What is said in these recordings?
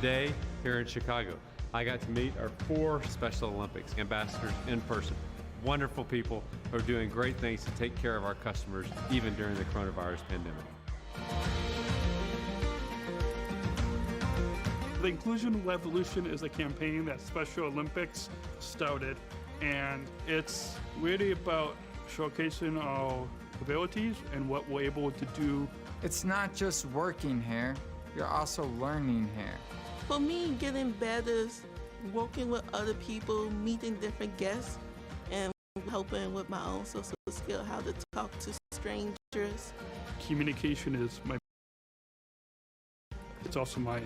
Today, here in Chicago, I got to meet our 4 Special Olympics ambassadors in person. Wonderful people who are doing great things to take care of our customers, even during the coronavirus pandemic. The Inclusion Revolution is a campaign that Special Olympics started, and it's really about showcasing our abilities and what we're able to do. It's not just working here, you're also learning here. For me, getting better is working with other people, meeting different guests, and helping with my own social skill, how to talk to strangers. Communication is it's also my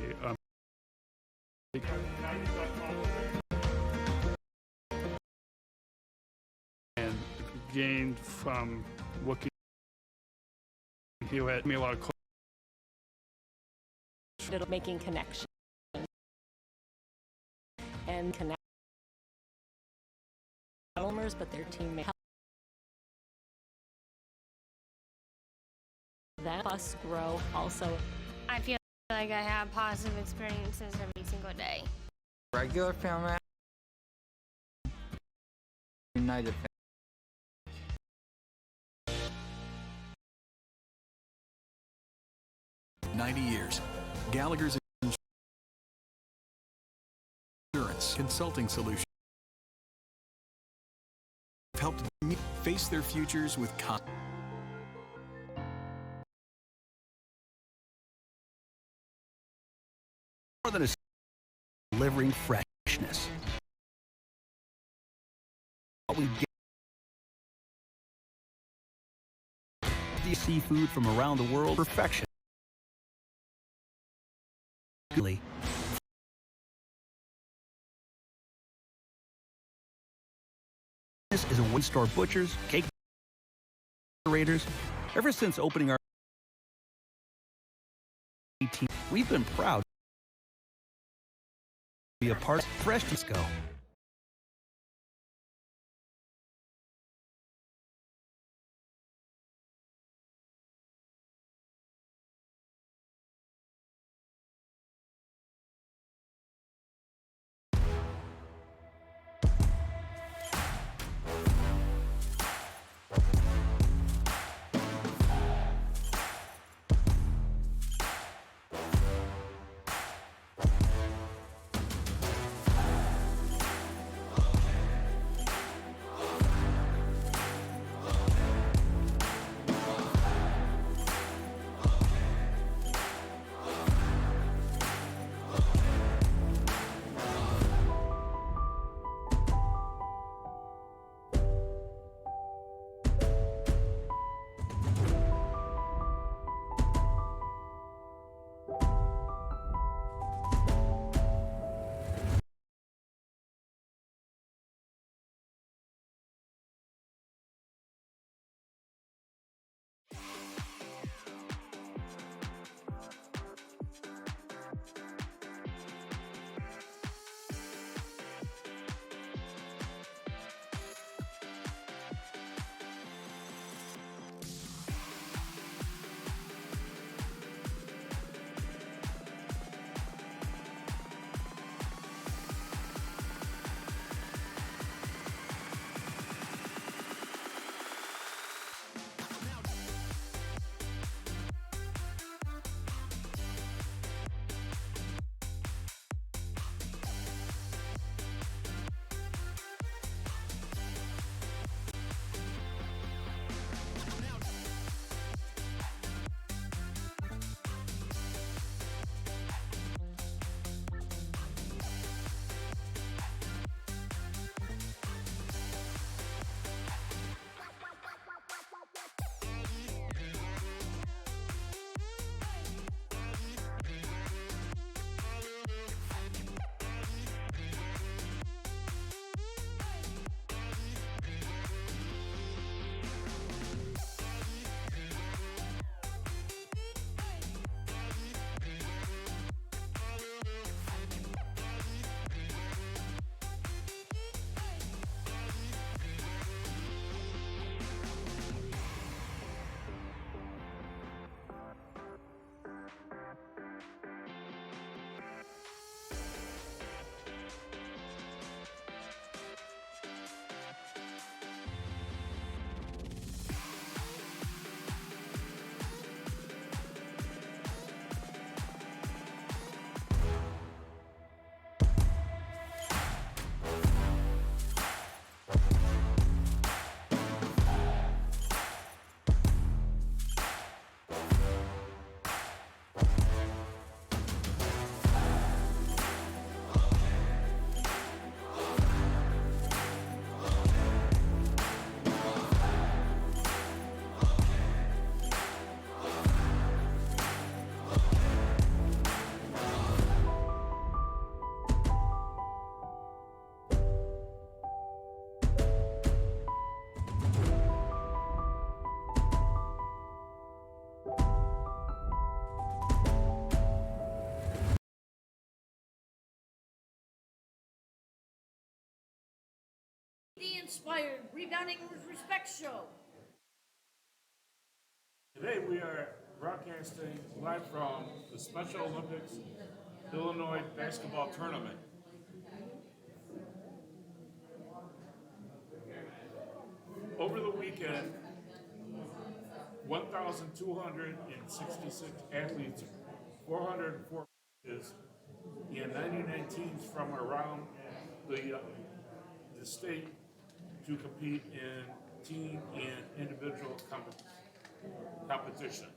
and gained from working here at me a lot of making connections and connect performers, but their teammates. That us grow also. I feel like I have positive experiences every single day. Regular family, united family. 90 years. Gallagher's Insurance Consulting Solutions have helped them face their futures with confidence. More than a delivering freshness. What we get seafood from around the world, perfection. This is a one-star butchers, cake decorators. Ever since opening our 18, we've been proud to be a part of Fresh Disco. The Inspired Rebounding with Respect Show. Today we are broadcasting live from the Special Olympics Illinois Basketball Tournament. Over the weekend, 1,266 athletes, 404 coaches, and 99 teams from around the state to compete in team and individual competition.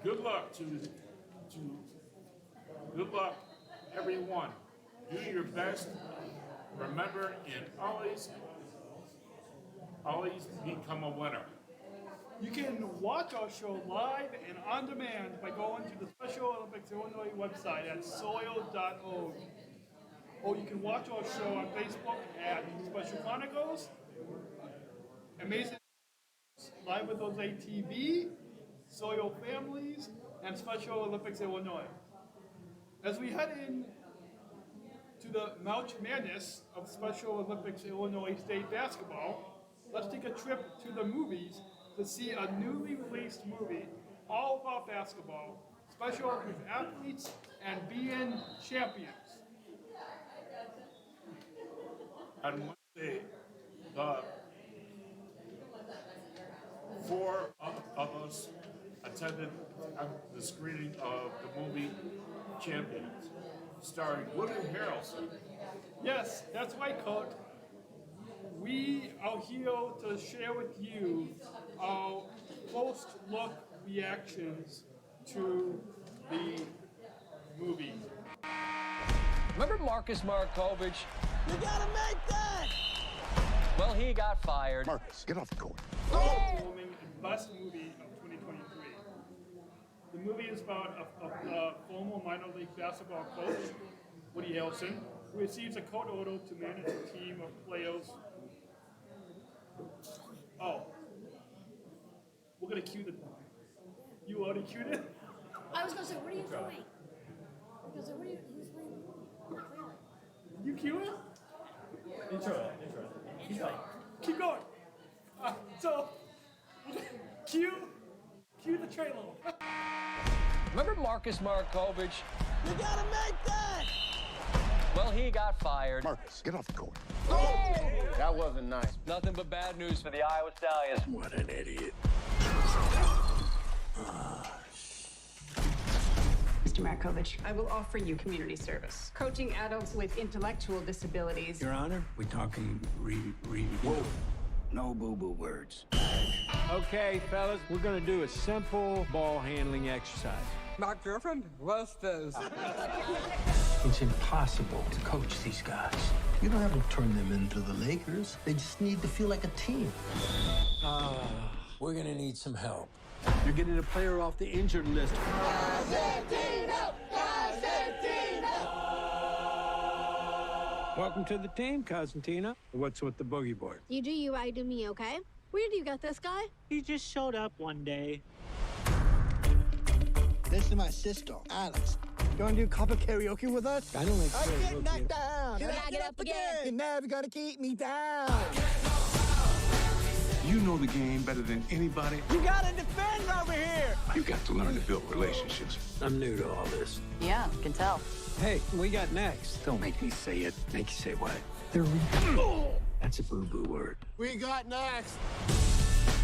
Good luck good luck, everyone. Do your best. Remember, and always become a winner. You can watch our show live and on demand by going to the Special Olympics Illinois website at soil.org. Or you can watch our show on Facebook at Special Chronicles, Amazing Live with Jose TV, Soil Families, and Special Olympics Illinois. As we head in to the March Madness of Special Olympics Illinois State Basketball, let's take a trip to the movies to see a newly released movie all about basketball, special with athletes and being champions. On Wednesday, four of us attended the screening of the movie Champions, starring Woody Harrelson. Yes, that's right, Coach. We are here to share with you our post-look reactions to the movie. Remember Marcus Markovich? You gotta make that! Well, he got fired. Marcus, get off the court. Performing the best movie of 2023. The movie is about a former minor league basketball coach, Woody Harrelson, who receives a court order to manage a team of players. Oh. We're gonna cue the... You already cued it? I was gonna say, what are you doing? I was gonna say, what are you doing? You cue it? Intro. Keep going. So, cue the trailer. Remember Marcus Markovich? You gotta make that! Well, he got fired. Marcus, get off the court. That wasn't nice. Nothing but bad news for the Iowa Stallions. What an idiot. Mr. Markovich, I will offer you community service. Coaching adults with intellectual disabilities. Your Honor, we talking Whoa. No boo-boo words. Okay, fellas, we're gonna do a simple ball handling exercise. My girlfriend? What's this? It's impossible to coach these guys. You don't have to turn them into the Lakers. They just need to feel like a team. We're gonna need some help. You're getting a player off the injured list. Welcome to the team, Cosentino. What's with the boogie board? You do you, I do me, okay? Where do you got this guy? He just showed up one day. This is my sister, Alex. You want to do copper karaoke with us? I don't like I get karaoke. knocked down. Can I get up again? You're never gonna keep me down. You know the game better than anybody. You gotta defend over here. You got to learn to build relationships. I'm new to all this. Yeah, can tell. Hey, we got next. Don't make me say it. Make you say what? That's a boo-boo word. We got next.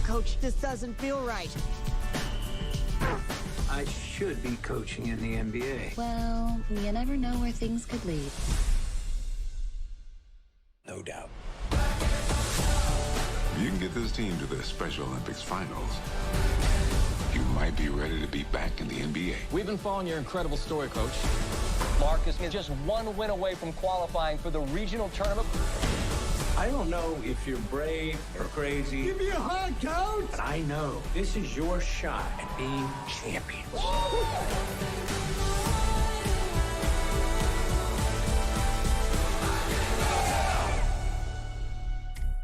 Coach, this doesn't feel right. I should be coaching in the NBA. Well, you never know where things could lead. No doubt. If you can get this team to the Special Olympics finals, you might be ready to be back in the NBA. We've been following your incredible story, Coach. Marcus is just one win away from qualifying for the regional tournament. I don't know if you're brave or crazy. Give me a hug, coach. But I know this is your shot at being champions.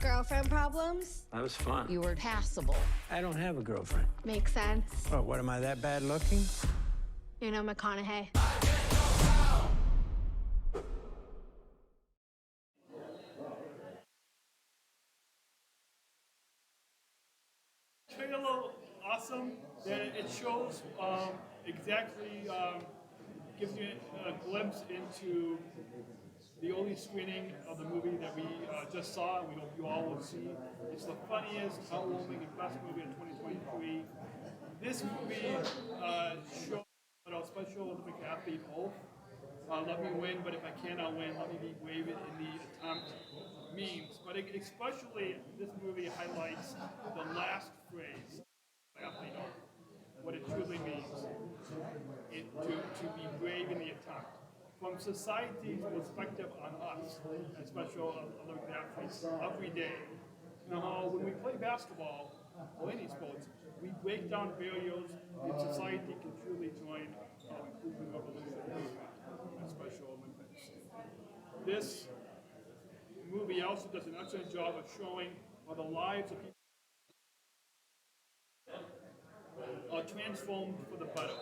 Girlfriend problems? That was fun. You were passable. I don't have a girlfriend. Makes sense. Oh, what, am I that bad looking? You know McConaughey. exactly gives you a glimpse into the only screening of the movie that we just saw, and we hope you all will see. It's the funniest, heartwarming, and best movie of 2023. This movie shows what a Special Olympic athlete oath. Let me win, but if I cannot win, let me be brave in the attempt means. But especially this movie highlights the last phrase, athlete oath, what it truly means, to be brave in the attempt. From society's perspective on us as Special Olympic athletes every day. Now, when we play basketball or any sports, we break down barriers and society can truly join our inclusion revolution at Special Olympics. This movie also does an excellent job of showing how the lives of people are transformed for the better.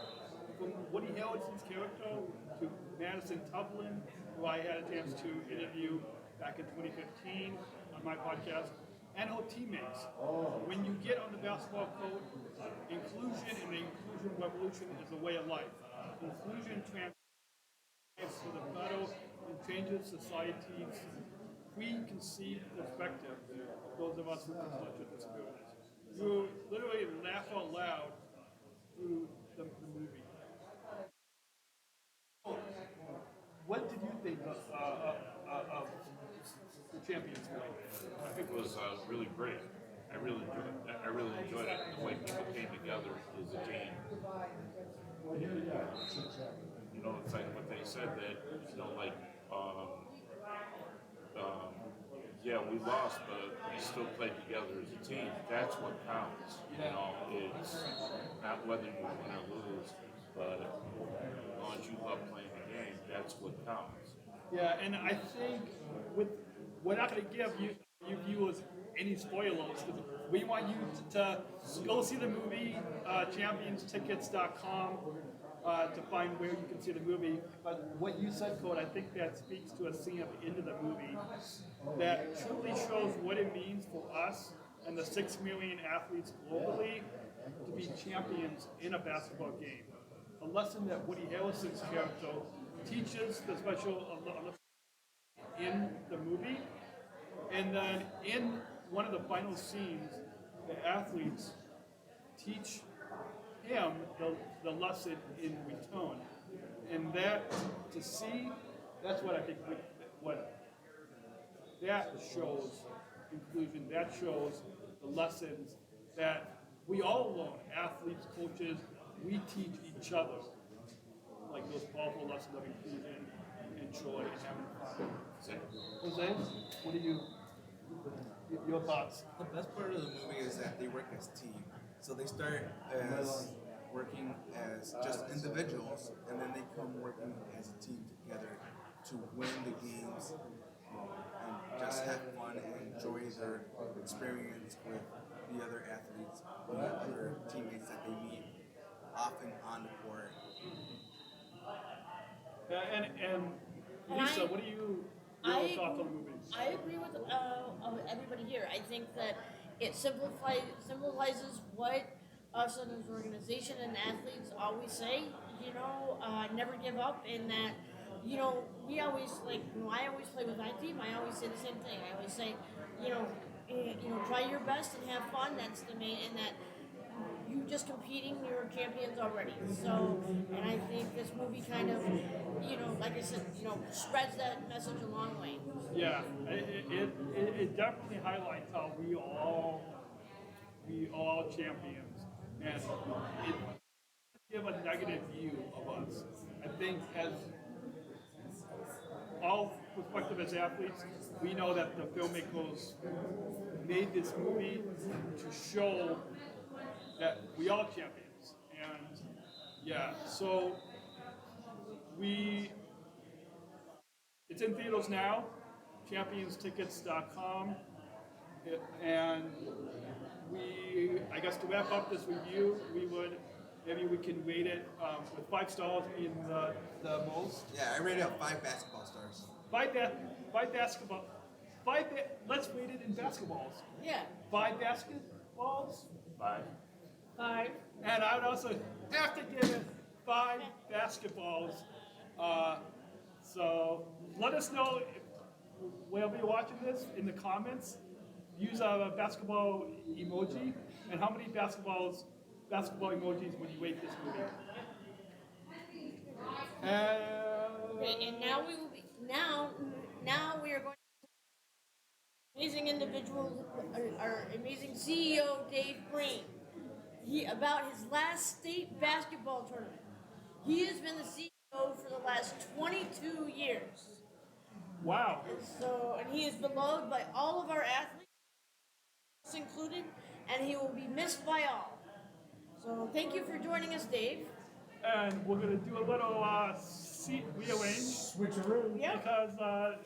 From Woody Harrelson's character to Madison Tubman, who I had a chance to interview back in 2015 on my podcast, and her teammates. When you get on the basketball court, inclusion and the inclusion revolution is a way of life. Inclusion transforms for the better and changes society's preconceived perspective of those of us with intellectual disabilities. You literally laugh out loud through the movie. What did you think of the Champions Way? I think it was really great. I really enjoyed it. The way people came together as a team. You know, it's like what they said that, you know, like, yeah, we lost, but we still played together as a team. That's what counts. You know, it's not whether you win or lose, but as long as you love playing the game, that's what counts. Yeah, and I think we're not going to give you viewers any spoilers. We want you to go see the movie, championstickets.com, to find where you can see the movie. But what you said, Code, I think that speaks to a scene at the end of the movie that truly shows what it means for us and the 6 million athletes globally to be champions in a basketball game. A lesson that Woody Harrelson's character teaches the Special Olympics in the movie. And then in one of the final scenes, the athletes teach him the lesson in return. And that, to see, that's what I think, what that shows inclusion, that shows the lessons that we all learn, athletes, coaches, we teach each other, like those powerful lessons of inclusion and joy and having fun. Jose, what do you, your thoughts? The best part of the movie is that they work as a team. So they start as working as just individuals, and then they come working as a team together to win the games and just have fun and enjoy their experience with the other athletes, the other teammates that they meet often on the court. And Lisa, what do you, your thoughts on the movie? I agree with everybody here. I think that it symbolizes what us as an organization and athletes always say, you know, never give up, and that, you know, we always, like, you know, I always play with my team, I always say the same thing. I always say, you know, try your best and have fun, that's the main, and that you just competing, you're champions already. So, and I think this movie kind of, you know, like I said, you know, spreads that message a long way. Yeah, it definitely highlights how we all champions, and it give a negative view of us. I think as all perspective as athletes, we know that the filmmakers made this movie to show that we all champions. And yeah, so it's in theaters now, championstickets.com, and I guess to wrap up this review, maybe we can rate it with 5 stars being the most. Yeah, I rated it 5 basketball stars. 5 basketball. Let's rate it in basketballs. Yeah. 5 basketballs? 5. And I would also have to give it 5 basketballs. So let us know wherever you're watching this in the comments. Use a basketball emoji, and how many basketball emojis would you rate this movie? Okay, and now we will be now we are going to amazing individual, our amazing CEO Dave Green. About his last state basketball tournament. He has been the CEO for the last 22 years. Wow. And he is beloved by all of our athletes, us included, and he will be missed by all. So thank you for joining us, Dave. And we're going to do a little seat rearrange. Switcheroo. Yep. Because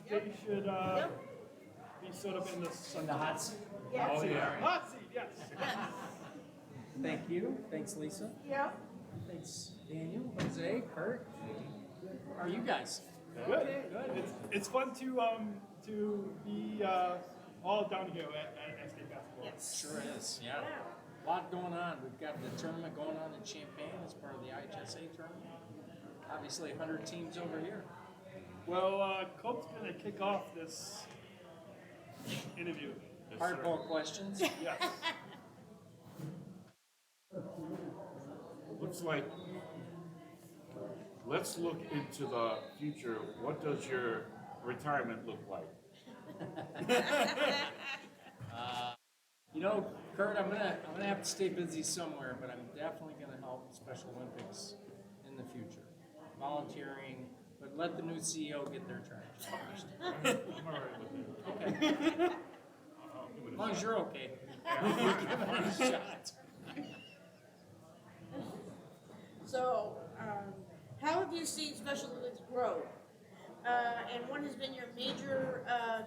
they should be sort of in the hot seat. Yes. Oh, yeah. Hot seat, yes. Thank you. Thanks, Lisa. Yeah. Thanks, Daniel, Jose, Kurt. How are you guys? Good. It's fun to be all down here at state basketball. Yes. Sure is, yeah. A lot going on. We've got the tournament going on in Champaign as part of the IHSA tournament. Obviously, 100 teams over here. Well, Cope's going to kick off this interview. Hardball questions. Yes. Looks like, let's look into the future. What does your retirement look like? Kurt, I'm gonna have to stay busy somewhere, but I'm definitely gonna help Special Olympics in the future. Volunteering, but let the new CEO get their turn first. I'm all right with that. Okay. As long as you're okay. We'll give it a shot. So, how have you seen Special Olympics grow? And what has been your major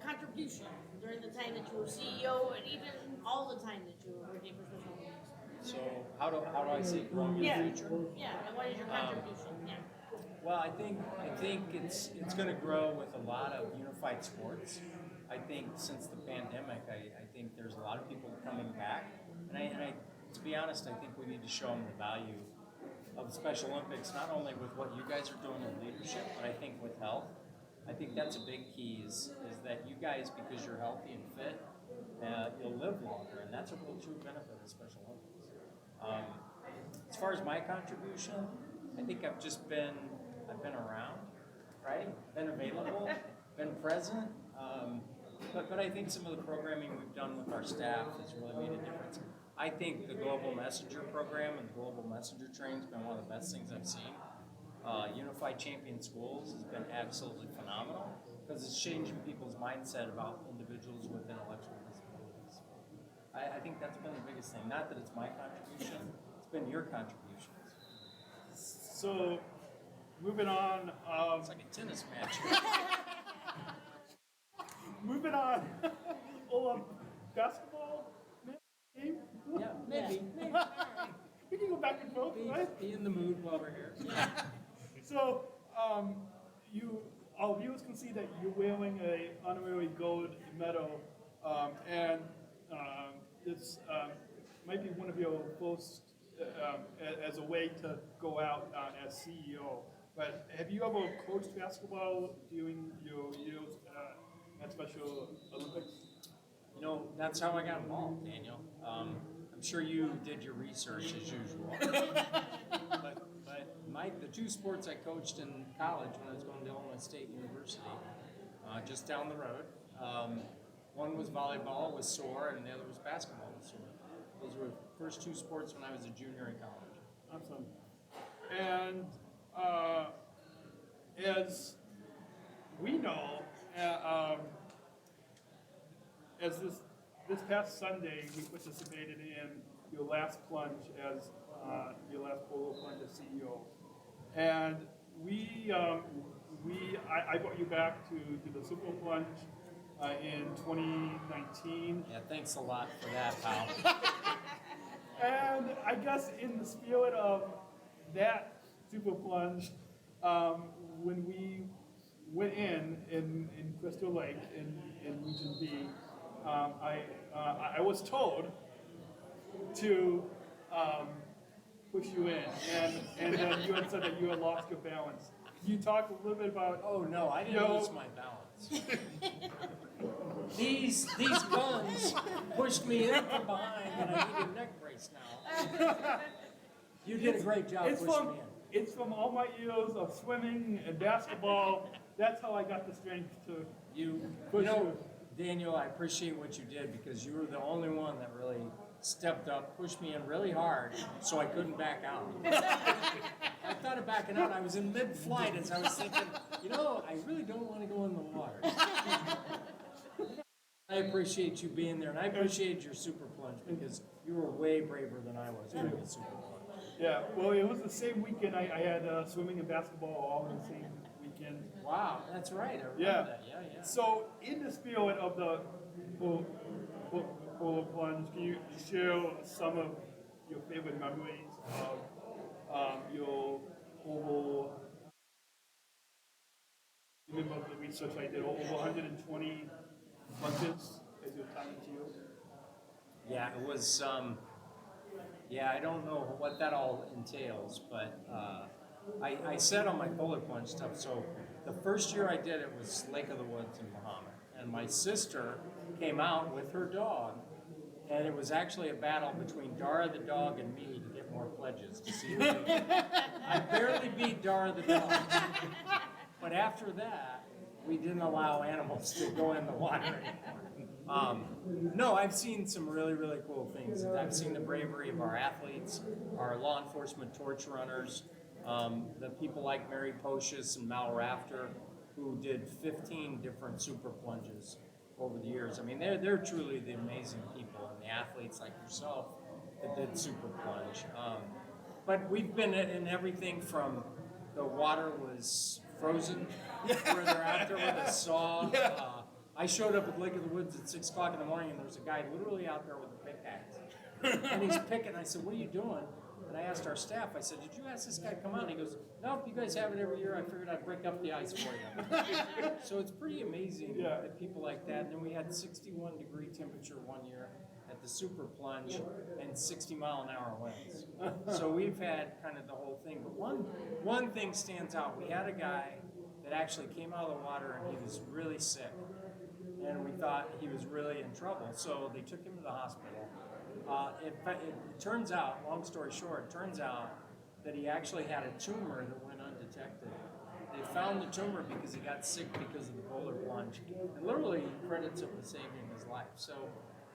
contribution during the time that you were CEO and even all the time that you were working for Special Olympics? So how do I see it growing in the future? Yeah, and what is your contribution? Well, I think it's going to grow with a lot of unified sports. I think since the pandemic, I think there's a lot of people coming back, and I to be honest, I think we need to show them the value of the Special Olympics, not only with what you guys are doing in leadership, but I think with health. I think that's a big key is that you guys, because you're healthy and fit, you'll live longer, and that's a real true benefit of the Special Olympics. As far as my contribution, I think I've been around, right? Been available, been present. But I think some of the programming we've done with our staff has really made a difference. I think the Global Messenger program and the Global Messenger training has been one of the best things I've seen. Unified Champion Schools has been absolutely phenomenal because it's changing people's mindset about individuals with intellectual disabilities. I think that's been the biggest thing. Not that it's my contribution, it's been your contributions. So, moving on. It's like a tennis match. Moving on. Basketball game? Yeah, maybe. We can go back and forth, right? Be in the mood while we're here. So, our viewers can see that you're wearing a honorary gold medal, and this might be one of your first as a way to go out as CEO. But have you ever coached basketball during your years at Special Olympics? That's how I got involved, Daniel. I'm sure you did your research as usual. but Mike, the two sports I coached in college when I was going to Illinois State University, just down the road, one was volleyball with SOAR, and the other was basketball with SOAR. Those were the first two sports when I was a junior in college. Awesome. And as we know, as this past Sunday, we participated in your last plunge as your last polo plunge as CEO, and I brought you back to the Super Plunge in 2019. Yeah, thanks a lot for that, pal. And I guess in the spirit of that Super Plunge, when we went in Crystal Lake in Region B, I was told to push you in, and then you had said that you had lost your balance. Can you talk a little bit about? Oh no, I didn't lose my balance. These guns pushed me in from behind, and I need a neck brace now. You did a great job pushing me in. It's from all my years of swimming and basketball. That's how I got the strength to push you. Daniel, I appreciate what you did because you were the only one that really stepped up, pushed me in really hard, so I couldn't back out. I thought of backing out. I was in mid-flight as I was thinking, I really don't want to go in the water. I appreciate you being there, and I appreciate your super plunge because you were way braver than I was doing a super plunge. Yeah, well, it was the same weekend. I had swimming and basketball all in the same weekend. Wow, that's right. I remember that. Yeah. So, in the spirit of the full plunge, can you share some of your favorite memories of your oval? Remember the research I did, over 120 plunges as your time to you? Yeah, it was. I don't know what that all entails, but I said on my polar plunge stuff. So the first year I did it was Lake of the Woods in Bahamas, and my sister came out with her dog, and it was actually a battle between Dara the dog and me to get more pledges to see who could get. I barely beat Dara the dog, but after that, we didn't allow animals to go in the water anymore. No, I've seen some really, really cool things. I've seen the bravery of our athletes, our law enforcement torch runners, the people like Mary Pocious and Mal Rafter, who did 15 different super plunges over the years. I mean, they're truly the amazing people, and the athletes like yourself that did super plunge. But we've been in everything from the water was frozen, where they're out there with a saw. I showed up at Lake of the Woods at 6 o'clock in the morning, and there was a guy literally out there with a pickaxe. And he's picking. I said, "What are you doing?" And I asked our staff, I said, "Did you ask this guy to come out?" And he goes, "Nope, you guys have it every year. I figured I'd break up the ice for you." So it's pretty amazing that people like that. And then we had 61-degree temperature one year at the super plunge and 60-mile-an-hour winds. So we've had kind of the whole thing. But one thing stands out. We had a guy that actually came out of the water, and he was really sick. And we thought he was really in trouble. So they took him to the hospital. It turns out, long story short, it turns out that he actually had a tumor that went undetected. They found the tumor because he got sick because of the polar plunge. And literally credits him with saving his life. So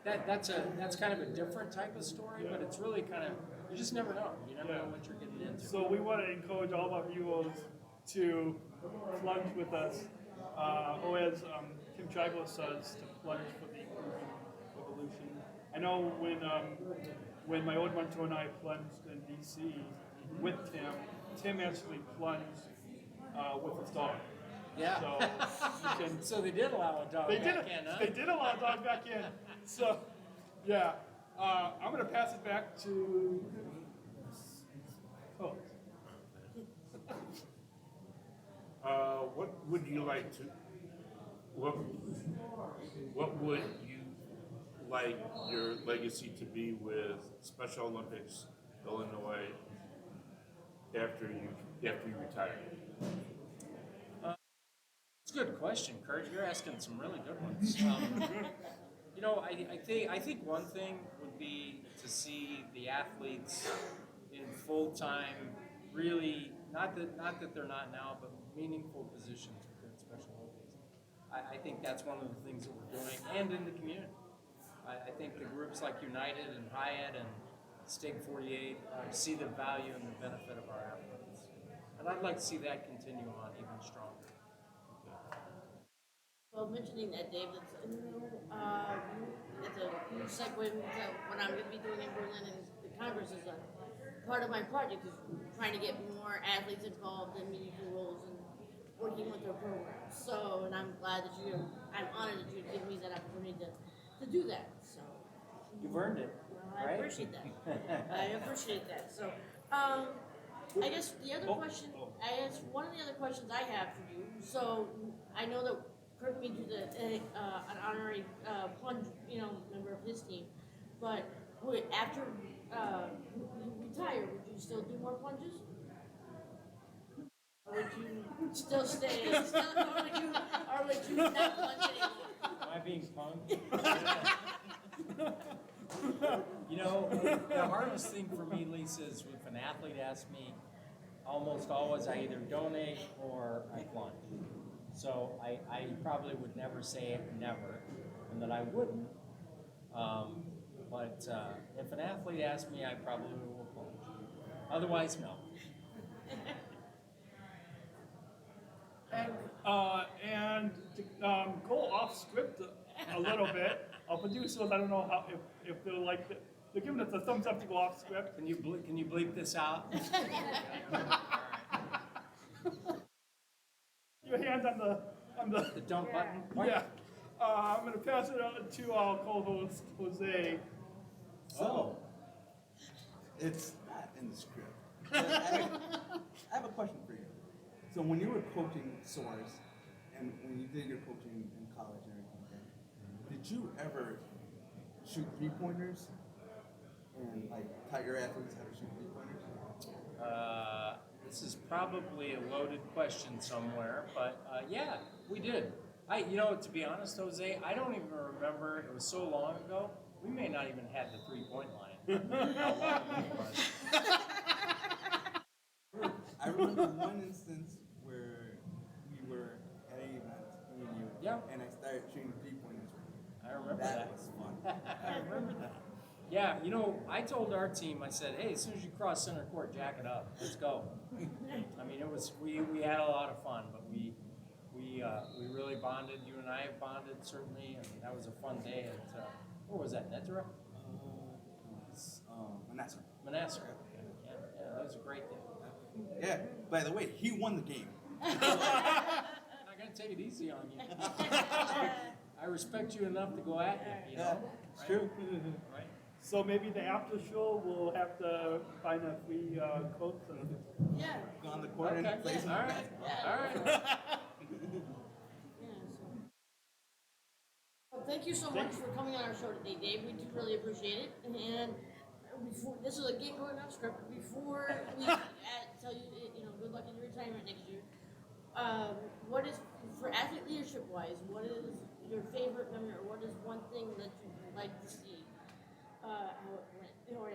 that's kind of a different type of story, but it's really kind of, you just never know. You never know what you're getting into. So we want to encourage all of our viewers to plunge with us, or as Kim Chigler says, to plunge for the revolution. I know when my old mentor and I plunged in DC with Tim actually plunged with his dog. Yeah. So, so they did allow a dog back in, huh? They did allow a dog back in. So, yeah. I'm going to pass it back to host. What would you like to? What would you like your legacy to be with Special Olympics Illinois after you retire? It's a good question, Kurt. You're asking some really good ones. I think one thing would be to see the athletes in full-time, really not that they're not now, but meaningful positions within Special Olympics. I think that's one of the things that we're doing, and in the community. I think the groups like United and Hyatt and Stake 48 see the value and the benefit of our athletes. And I'd like to see that continue on even stronger. Well, mentioning that, Dave, it's a segue into what I'm going to be doing in Berlin, and the Congress is a part of my project is trying to get more athletes involved in meaningful roles and working with their programs. So, and I'm glad that I'm honored that you give me that opportunity to do that. So, you've earned it. I appreciate that. I appreciate that. So, I guess the other question, one of the other questions I have for you. So, I know that Kurt made you an honorary plunge, member of his team, but after you retire, would you still do more plunges? Or would you still stay? Or would you not plunge anymore? Am I being punked? You know, the hardest thing for me, Lisa, is if an athlete asks me, almost always I either donate or I plunge. So I probably would never say never, and that I wouldn't. But if an athlete asks me, I probably will plunge. Otherwise, no. And to go off script a little bit, our producers, I don't know how if they're like they're giving us a thumbs up to go off script. Can you bleep this out? Your hands on the dump button. Yeah. I'm gonna pass it on to our co-host Jose. So, it's not in the script. I have a question for you. So when you were coaching Soares, and when you did your coaching in college and everything like that, did you ever shoot 3-pointers and like taught your athletes how to shoot 3-pointers? This is probably a loaded question somewhere, but yeah, we did. To be honest, Jose, I don't even remember. It was so long ago. We may not even have the 3-point line. How long it was. I remember one instance where we were at an event, me and you, and I started shooting 3-pointers. I remember that. That was fun. I remember that. Yeah, I told our team, I said, hey, as soon as you cross center court, jack it up. Let's go. I mean, we had a lot of fun, but we really bonded. You and I have bonded, certainly, and that was a fun day at, where was that, Netra? Manassas. Manassas. Yeah, that was a great day. Yeah, by the way, he won the game. I'm not going to take it easy on you. I respect you enough to go at you, Yeah, it's true. Right? So maybe the after show we'll have to find a free coach. Yeah. Go on the court and play some basketball. All right. Well, thank you so much for coming on our show today, Dave. We do really appreciate it. And before this is a game going off script. Before we tell you, good luck in your retirement next year. What is for athlete leadership wise? What is your favorite memory, or what is one thing that you'd like to see? How it went, or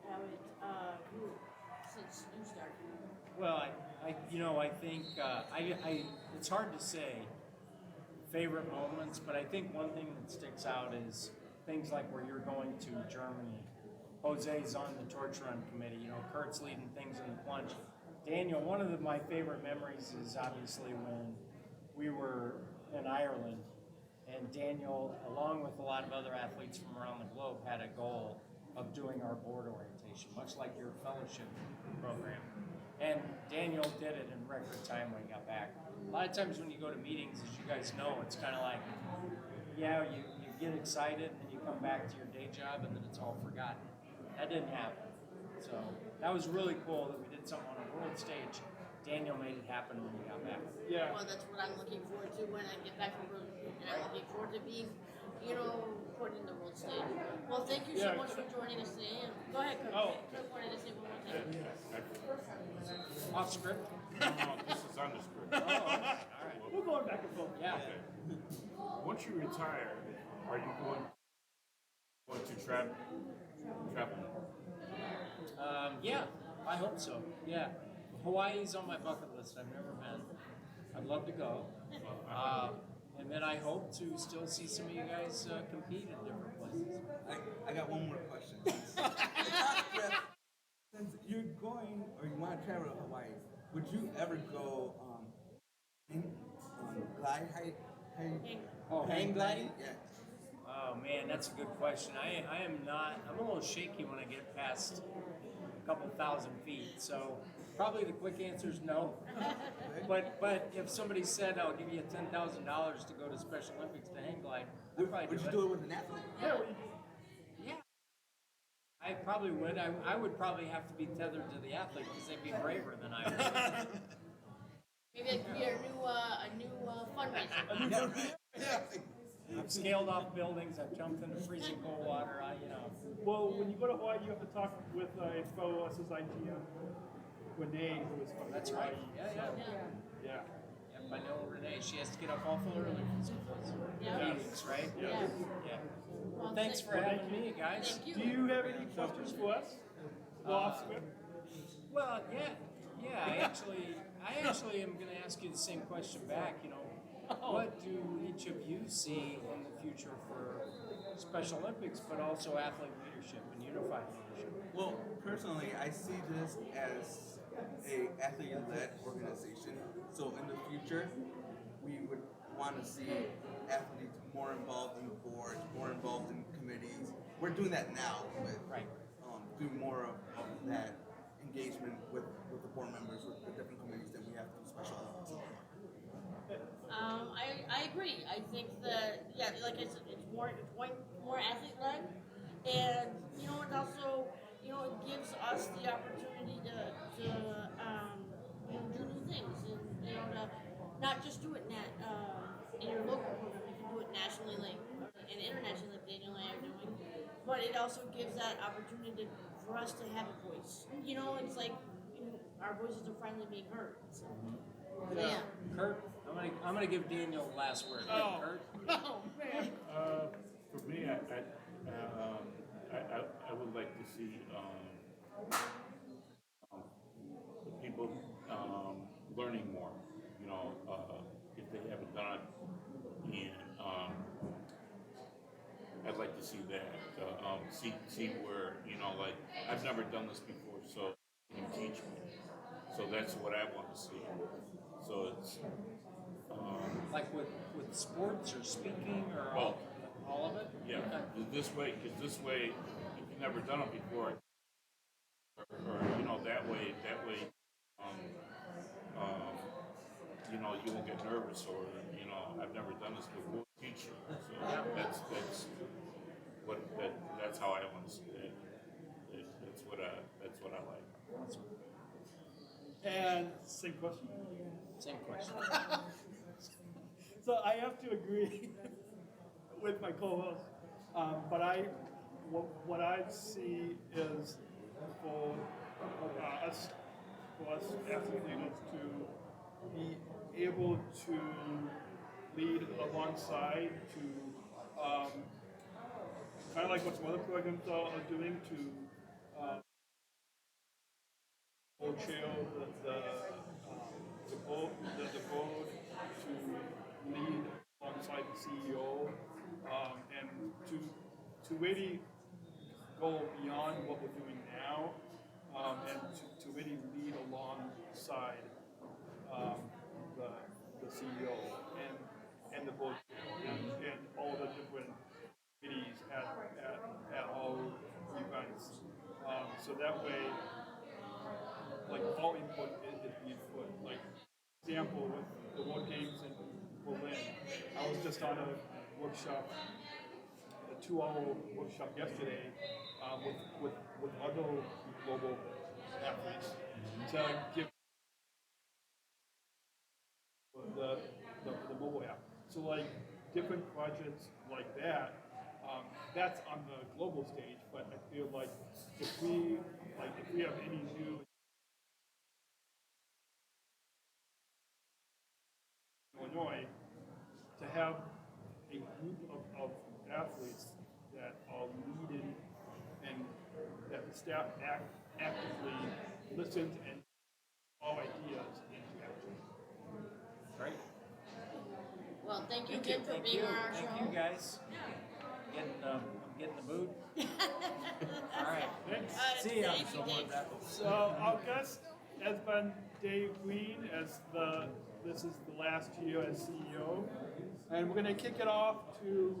how it grew since you started. Well, I think it's hard to say favorite moments, but I think one thing that sticks out is things like where you're going to Germany. Jose's on the torch run committee. Kurt's leading things in the plunge. Daniel, one of my favorite memories is obviously when we were in Ireland, and Daniel, along with a lot of other athletes from around the globe, had a goal of doing our board orientation, much like your fellowship program. And Daniel did it in record time when he got back. A lot of times when you go to meetings, as you guys know, it's kind of like, you get excited and then you come back to your day job and then it's all forgotten. That didn't happen. So that was really cool that we did something on a world stage. Daniel made it happen when he got back. Yeah. Well, that's what I'm looking forward to when I get back from world, and I'm looking forward to being, put in the world stage. Well, thank you so much for joining us today. And go ahead, Kurt. Kurt wanted to say one more thing. Off script? No, this is on the script. All right. We're going back and forth. Yeah. Okay. Once you retire, are you going to travel? Yeah, I hope so. Yeah. Hawaii's on my bucket list. I've never been. I'd love to go. And then I hope to still see some of you guys compete in different places. I got one more question. Since you're going or you want to travel to Hawaii, would you ever go glide height? Hang gliding? Yeah. Oh man, that's a good question. I am not. I'm a little shaky when I get past a couple thousand feet. So probably the quick answer is no. But if somebody said I'll give you $10,000 to go to Special Olympics to hang glide, I'd probably would you do it with an athlete? Yeah. I probably would. I would probably have to be tethered to the athlete because they'd be braver than I would. Maybe that could be a new fundraiser. I've scaled off buildings. I've jumped into freezing cold water. Well, when you go to Hawaii, you have to talk with a fellow SSIG, Renee, who is from That's Hawaii. right. Yeah. Yep, I know Renee. She has to get up awful early for some meetings, right? Yeah. Well, thanks for having me, guys. Do you have any questions for us? Well, yeah. I actually am going to ask you the same question back. What do each of you see in the future for Special Olympics, but also athlete leadership and unified leadership? Well, personally, I see this as a athlete-led organization. So in the future, we would want to see athletes more involved in the boards, more involved in committees. We're doing that now, but do more of that engagement with the board members, with the different committees that we have through Special Olympics. I agree. I think that like it's more athlete led, and it also it gives us the opportunity to do new things, and to not just do it in your local program. You can do it nationally, like and internationally, like Daniel and I are doing. But it also gives that opportunity for us to have a voice. It's like our voices are finally being heard. So, yeah. Kurt, I'm gonna give Daniel the last word. Kurt. Oh man. For me, I would like to see people learning more. If they haven't done it, and I'd like to see that. See where like I've never done this before, so you teach me. So that's what I want to see. So it's like with sports or speaking or all of it. Yeah, this way, because this way, if you've never done it before, or that way, you won't get nervous, or I've never done this before. Teach you. So that's how I want to see it. That's what I like. And same question. Same question. So I have to agree with my co-host, but what I see is for us athlete leaders to be able to lead alongside, to kind of like what some other programs are doing, to co-chair the board, to lead alongside the CEO, and to really go beyond what we're doing now, and to really lead alongside the CEO and the board and all the different committees at all events. So that way, like all input is being put. Like example with the World Games in Berlin, I was just on a workshop, a 2-hour workshop yesterday with other global athletes to give the mobile app. So like different projects like that, that's on the global stage. But I feel like if we have any new Illinois, to have a group of athletes that are leading and that the staff actively listens and all ideas into action. Right. Well, thank you again for being on our show. Thank you, guys. I'm getting the mood. All right. Thanks. See ya. So our guest has been Dave Green this is the last year as CEO. And we're going to kick it off to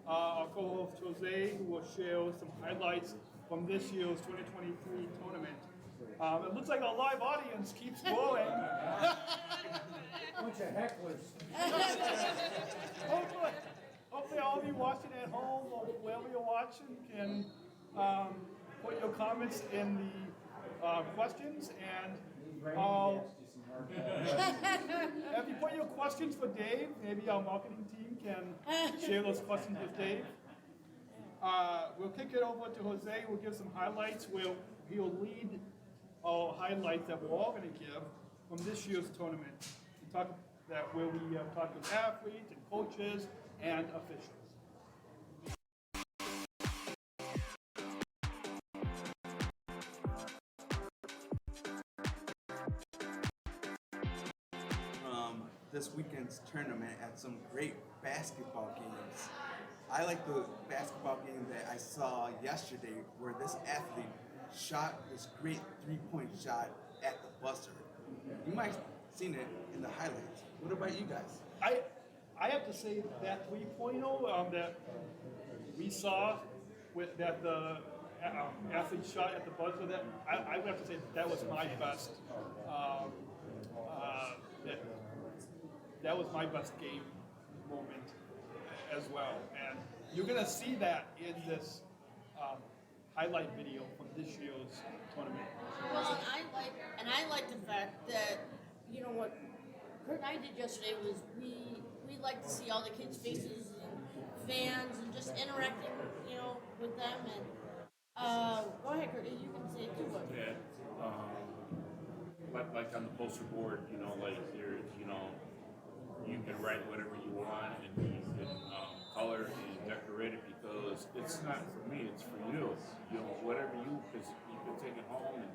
our co-host Jose, who will share some highlights from this year's 2023 tournament. It looks like our live audience keeps growing. Bunch of hecklers. Hopefully all of you watching at home or wherever you're watching can put your comments in the questions, and I'll have you put your questions for Dave. Maybe our marketing team can share those questions with Dave. We'll kick it over to Jose. We'll give some highlights. He'll lead our highlights that we're all going to give from this year's tournament. We talk that where we talk with athletes and coaches and officials. This weekend's tournament at some great basketball games. I like the basketball game that I saw yesterday where this athlete shot this great three-point shot at the buzzer. You might have seen it in the highlights. What about you guys? I have to say that 3.0 that we saw with that the athlete shot at the buzzer, that I would have to say that was my best. That was my best game moment as well, and you're gonna see that in this highlight video from this year's tournament. Well, and I like the fact that, you know, what Kurt and I did yesterday was we like to see all the kids' faces and fans and just interacting, you know, with them. And go ahead, Kurt, you can say it too. Yeah, like on the poster board, you know, like there's, you know, you can write whatever you want and you can color and decorate it, because it's not for me, it's for you. You know, whatever because you can take it home and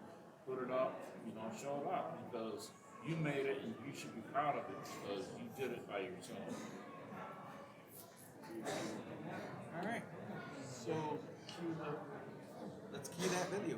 put it up, you know, show it off, because you made it and you should be proud of it because you did it by yourself. All right, so let's cue that video.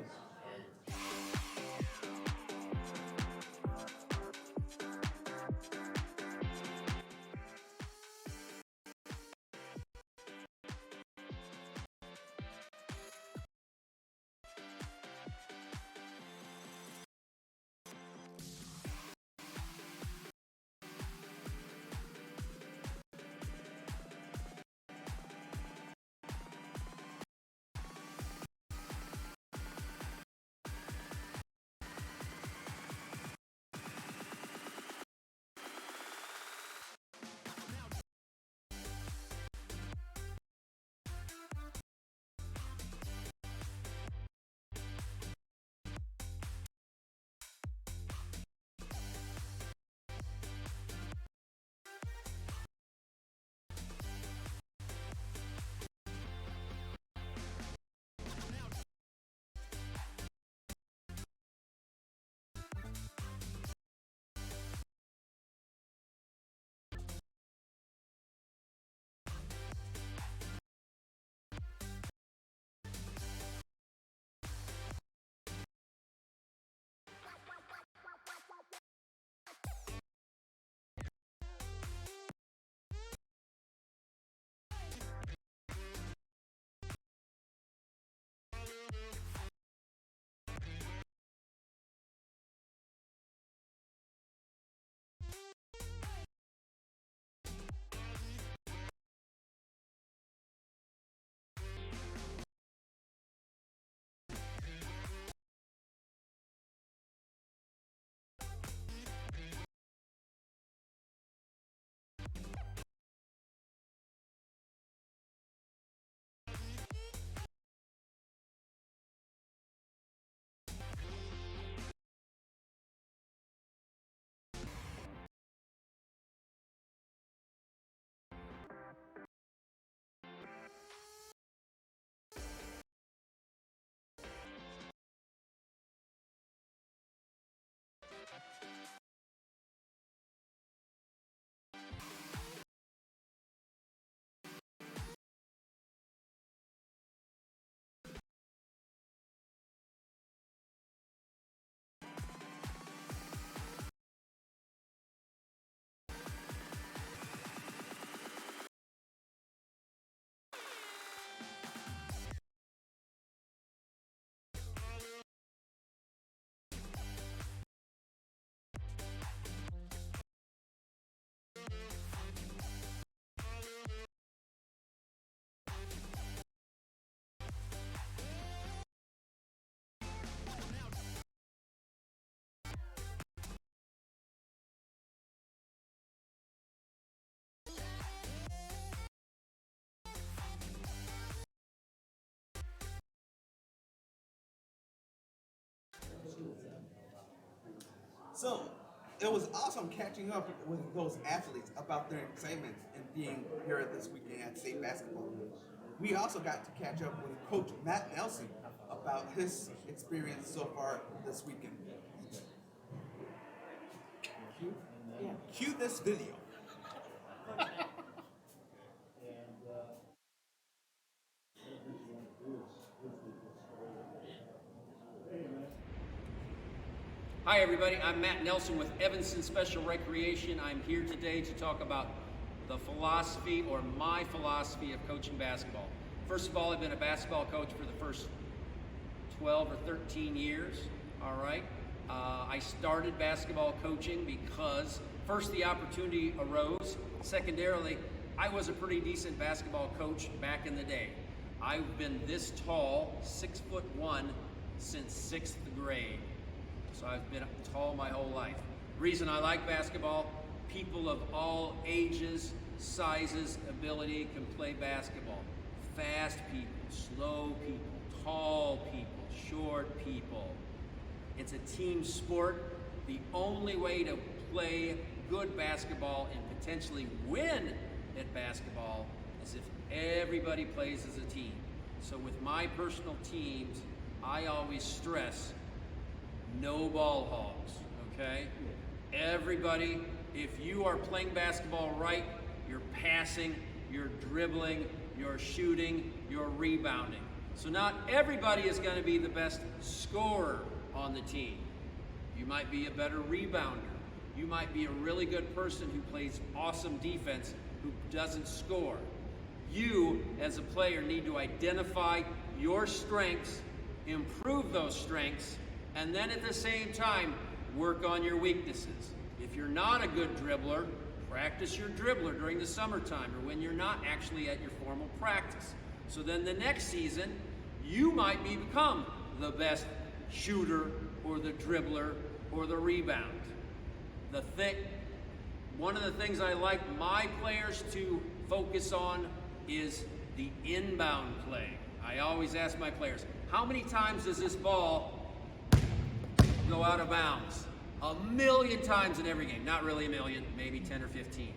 So it was awesome catching up with those athletes about their excitement in being here this weekend at state basketball. We also got to catch up with Coach Matt Nelson about his experience so far this weekend. Cue this video. Hi everybody, I'm Matt Nelson with Evanston Special Recreation. I'm here today to talk about the philosophy or my philosophy of coaching basketball. First of all, I've been a basketball coach for the first 12 or 13 years, all right? I started basketball coaching because first the opportunity arose. Secondarily, I was a pretty decent basketball coach back in the day. I've been this tall, 6'1", since 6th grade. So I've been tall my whole life. Reason I like basketball, people of all ages, sizes, ability can play basketball. Fast people, slow people, tall people, short people. It's a team sport. The only way to play good basketball and potentially win at basketball is if everybody plays as a team. So with my personal teams, I always stress no ball hogs, okay? Everybody, if you are playing basketball right, you're passing, you're dribbling, you're shooting, you're rebounding. So not everybody is going to be the best scorer on the team. You might be a better rebounder. You might be a really good person who plays awesome defense who doesn't score. You, as a player, need to identify your strengths, improve those strengths, and then at the same time, work on your weaknesses. If you're not a good dribbler, practice your dribbler during the summertime or when you're not actually at your formal practice. So then the next season, you might become the best shooter or the dribbler or the rebound. One of the things I like my players to focus on is the inbound play. I always ask my players, how many times does this ball go out of bounds? 1,000,000 times in every game. Not really 1,000,000, maybe 10 or 15.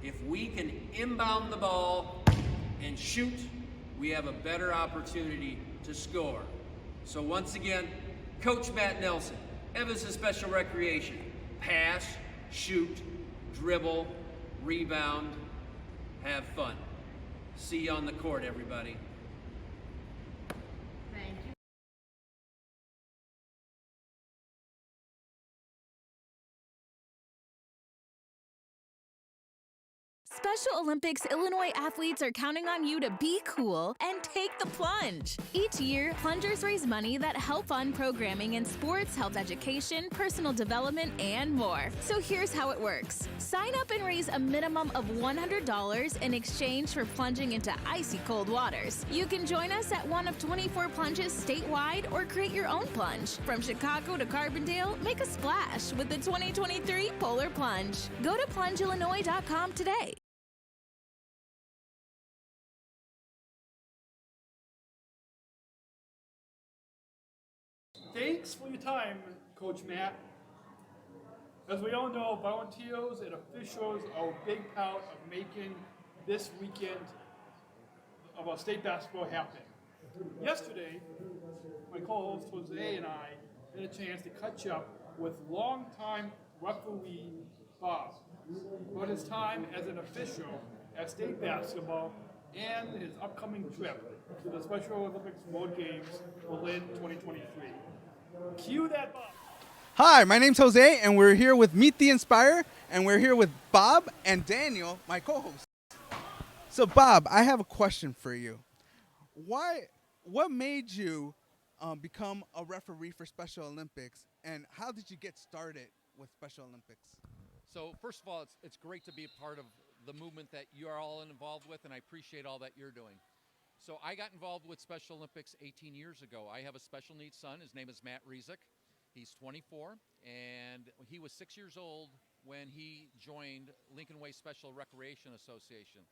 If we can inbound the ball and shoot, we have a better opportunity to score. So once again, Coach Matt Nelson, Evanston Special Recreation. Pass, shoot, dribble, rebound, have fun. See you on the court, everybody. Special Olympics Illinois athletes are counting on you to be cool and take the plunge. Each year, plungers raise money that help fund programming in sports, health education, personal development, and more. So here's how it works. Sign up and raise a minimum of $100 in exchange for plunging into icy cold waters. You can join us at one of 24 plunges statewide or create your own plunge. From Chicago to Carbondale, make a splash with the 2023 Polar Plunge. Go to plungeillinois.com today. Thanks for your time, Coach Matt. As we all know, volunteers and officials are a big part of making this weekend of our state basketball happen. Yesterday, my co-host Jose and I had a chance to catch up with longtime referee Bob about his time as an official at state basketball and his upcoming trip to the Special Olympics World Games, Berlin 2023. Cue that, Bob. Hi, my name's Jose, and we're here with Meet the Inspire, and we're here with Bob and Daniel, my co-hosts. So, Bob, I have a question for you. What made you become a referee for Special Olympics, and how did you get started with Special Olympics? So, first of all, it's great to be a part of the movement that you are all involved with, and I appreciate all that you're doing. So I got involved with Special Olympics 18 years ago. I have a special needs son. His name is Matt Rezick. He's 24, and he was 6 years old when he joined Lincoln Way Special Recreation Association.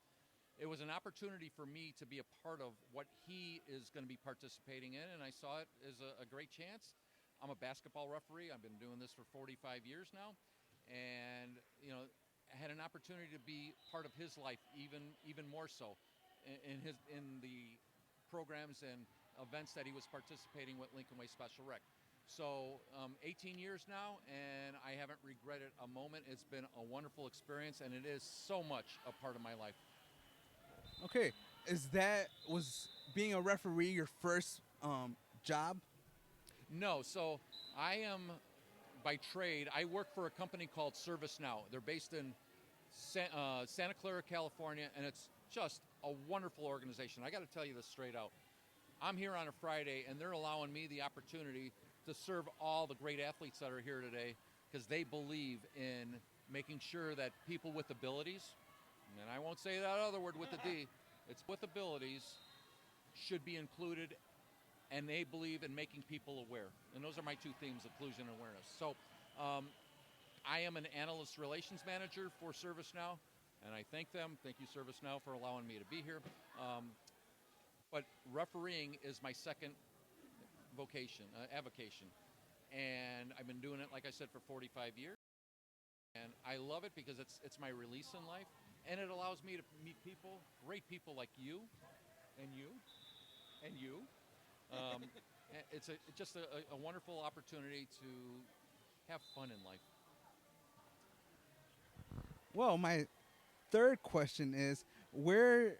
It was an opportunity for me to be a part of what he is going to be participating in, and I saw it as a great chance. I'm a basketball referee. I've been doing this for 45 years now, and I had an opportunity to be part of his life even more so in the programs and events that he was participating with Lincoln Way Special Rec. So 18 years now, and I haven't regretted a moment. It's been a wonderful experience, and it is so much a part of my life. Okay, was being a referee your first job? No, so I am, by trade, I work for a company called ServiceNow. They're based in Santa Clara, California, and it's just a wonderful organization. I got to tell you this straight out. I'm here on a Friday, and they're allowing me the opportunity to serve all the great athletes that are here today because they believe in making sure that people with abilities, and I won't say that other word with the D, it's with abilities, should be included, and they believe in making people aware. And those are my two themes, inclusion and awareness. So I am an analyst relations manager for ServiceNow, and I thank them. Thank you, ServiceNow, for allowing me to be here. But refereeing is my second avocation. And I've been doing it, like I said, for 45 years. And I love it because it's my release in life. And it allows me to meet people, great people like you, and you, and you. It's just a wonderful opportunity to have fun in life. Well, my third question is, where,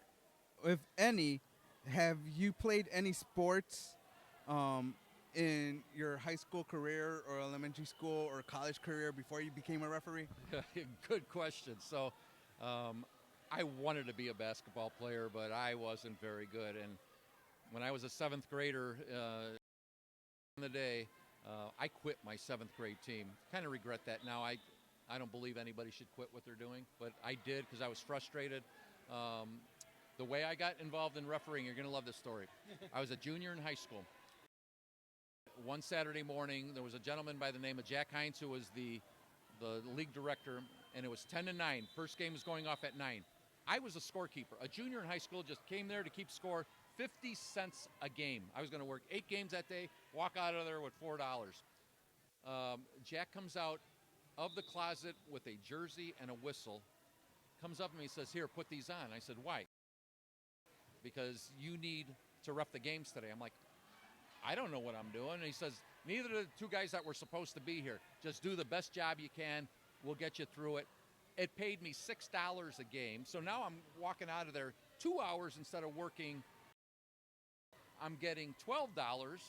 if any, have you played any sports in your high school career or elementary school or college career before you became a referee? Good question. So I wanted to be a basketball player, but I wasn't very good. And when I was a seventh grader in the day, I quit my seventh grade team. Kind of regret that now. I don't believe anybody should quit what they're doing, but I did because I was frustrated. The way I got involved in refereeing, you're going to love this story. I was a junior in high school. One Saturday morning, there was a gentleman by the name of Jack Hines who was the league director, and it was 10-9. First game was going off at 9. I was a scorekeeper. A junior in high school just came there to keep score, 50 cents a game. I was going to work 8 games that day, walk out of there with $4. Jack comes out of the closet with a jersey and a whistle, comes up to me and says, "Here, put these on." I said, "Why?" "Because you need to ref the games today." I'm like, "I don't know what I'm doing." And he says, "Neither do the two guys that were supposed to be here. Just do the best job you can. We'll get you through it." It paid me $6 a game. So now I'm walking out of there 2 hours instead of working. I'm getting $12.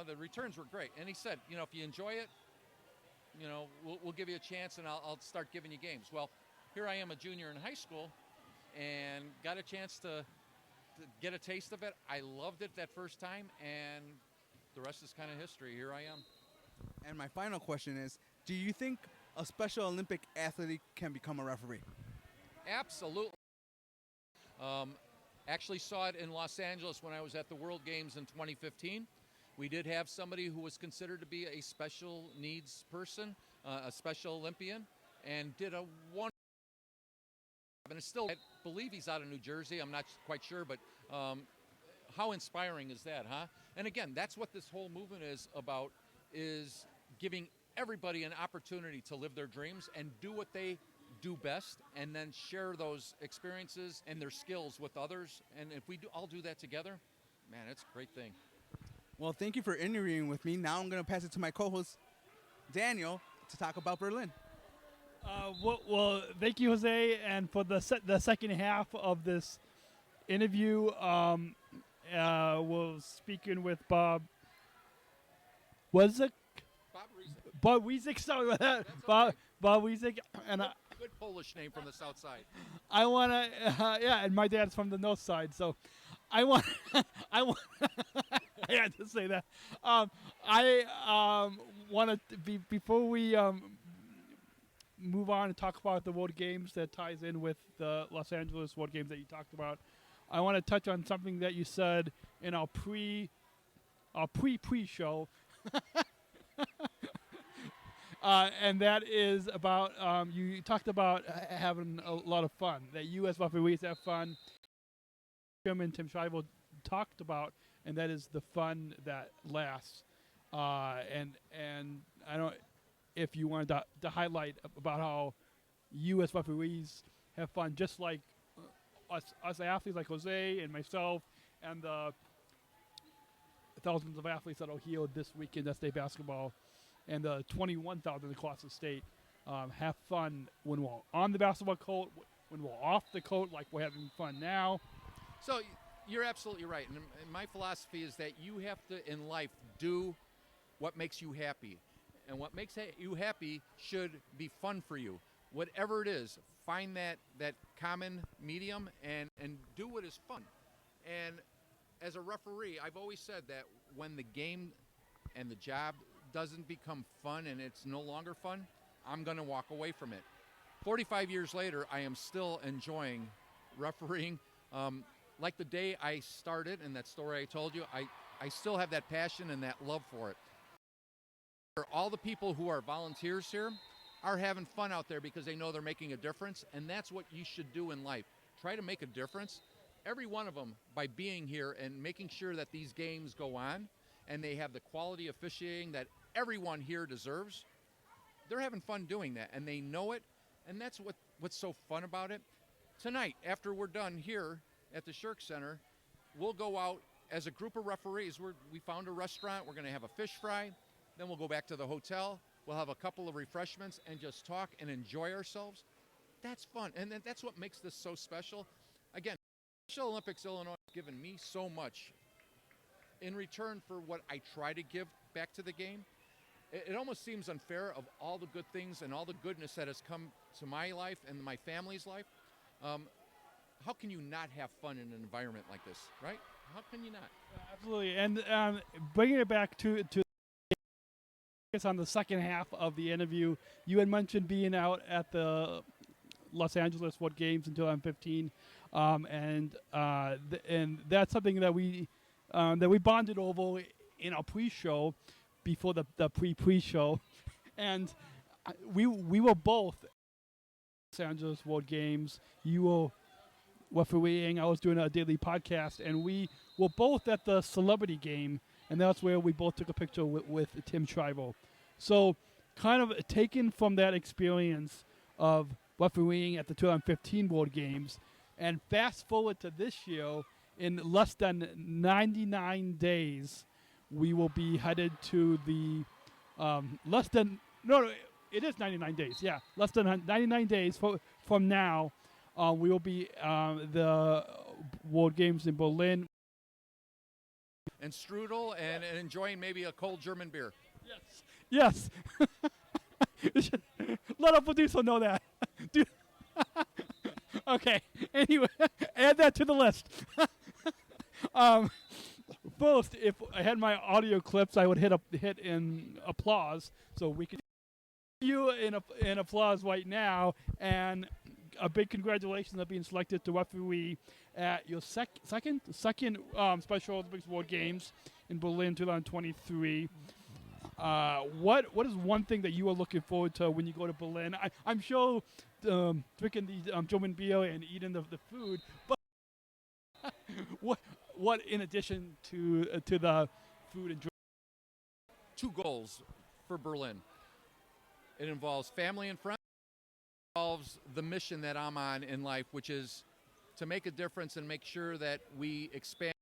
The returns were great. And he said, if you enjoy it, we'll give you a chance and I'll start giving you games. Well, here I am, a junior in high school, and got a chance to get a taste of it. I loved it that first time, and the rest is kind of history. Here I am. And my final question is, do you think a Special Olympic athlete can become a referee? Absolutely. Actually saw it in Los Angeles when I was at the World Games in 2015. We did have somebody who was considered to be a special needs person, a Special Olympian, and did a wonderful job. And it's still, I believe he's out of New Jersey. I'm not quite sure, but how inspiring is that, huh? And again, that's what this whole movement is about, is giving everybody an opportunity to live their dreams and do what they do best, and then share those experiences and their skills with others. And if we all do that together, man, it's a great thing. Well, thank you for interviewing with me. Now I'm going to pass it to my co-host, Daniel, to talk about Berlin. Well, thank you, Jose. And for the second half of this interview, we're speaking with Bob. Was it? Bob Wiesek. Sorry about that. Bob Wiesek. And good Polish name from the south side. I want to, and my dad's from the north side, so I want, I had to say that. I want to, before we move on and talk about the World Games that ties in with the Los Angeles World Games that you talked about, I want to touch on something that you said in our pre-show. And that is about, you talked about having a lot of fun, that you as referees have fun. Tim and Tim Shriver talked about, and that is the fun that lasts. And I don't if you wanted to highlight about how you as referees have fun, just like us athletes like Jose and myself and the thousands of athletes that are here this weekend at state basketball and the 21,000 across the state have fun when we're on the basketball court, when we're off the court, like we're having fun now. So you're absolutely right. And my philosophy is that you have to, in life, do what makes you happy. And what makes you happy should be fun for you. Whatever it is, find that common medium and do what is fun. And as a referee, I've always said that when the game and the job doesn't become fun and it's no longer fun, I'm going to walk away from it. 45 years later, I am still enjoying refereeing. Like the day I started and that story I told you, I still have that passion and that love for it. All the people who are volunteers here are having fun out there because they know they're making a difference, and that's what you should do in life. Try to make a difference. Every one of them, by being here and making sure that these games go on and they have the quality officiating that everyone here deserves, they're having fun doing that, and they know it, and that's what's so fun about it. Tonight, after we're done here at the Shirk Center, we'll go out as a group of referees. We found a restaurant. We're going to have a fish fry. Then we'll go back to the hotel. We'll have a couple of refreshments and just talk and enjoy ourselves. That's fun, and that's what makes this so special. Again, Special Olympics Illinois has given me so much in return for what I try to give back to the game. It almost seems unfair of all the good things and all the goodness that has come to my life and my family's life. How can you not have fun in an environment like this, right? How can you not? Absolutely, and bringing it back to on the second half of the interview, you had mentioned being out at the Los Angeles World Games in 2015, and that's something that we bonded over in our pre-show before the pre-show, and we were both at Los Angeles World Games. You were refereeing. I was doing a daily podcast, and we were both at the celebrity game. And that's where we both took a picture with Tim Shriver. So kind of taken from that experience of refereeing at the 2015 World Games and fast forward to this year, in less than 99 days, we will be headed to the it is 99 days. Yeah, less than 99 days from now, we will be the World Games in Berlin. And strudel and enjoying maybe a cold German beer. Yes. Let our producer know that. Okay. Anyway, add that to the list. First, if I had my audio clips, I would hit in applause, so we could you in applause right now, and a big congratulations on being selected to referee at your second Special Olympics World Games in Berlin 2023. What is one thing that you are looking forward to when you go to Berlin? I'm sure drinking the German beer and eating the food, but what in addition to the food and drink? 2 goals for Berlin. It involves family and friends. It involves the mission that I'm on in life, which is to make a difference and make sure that we expand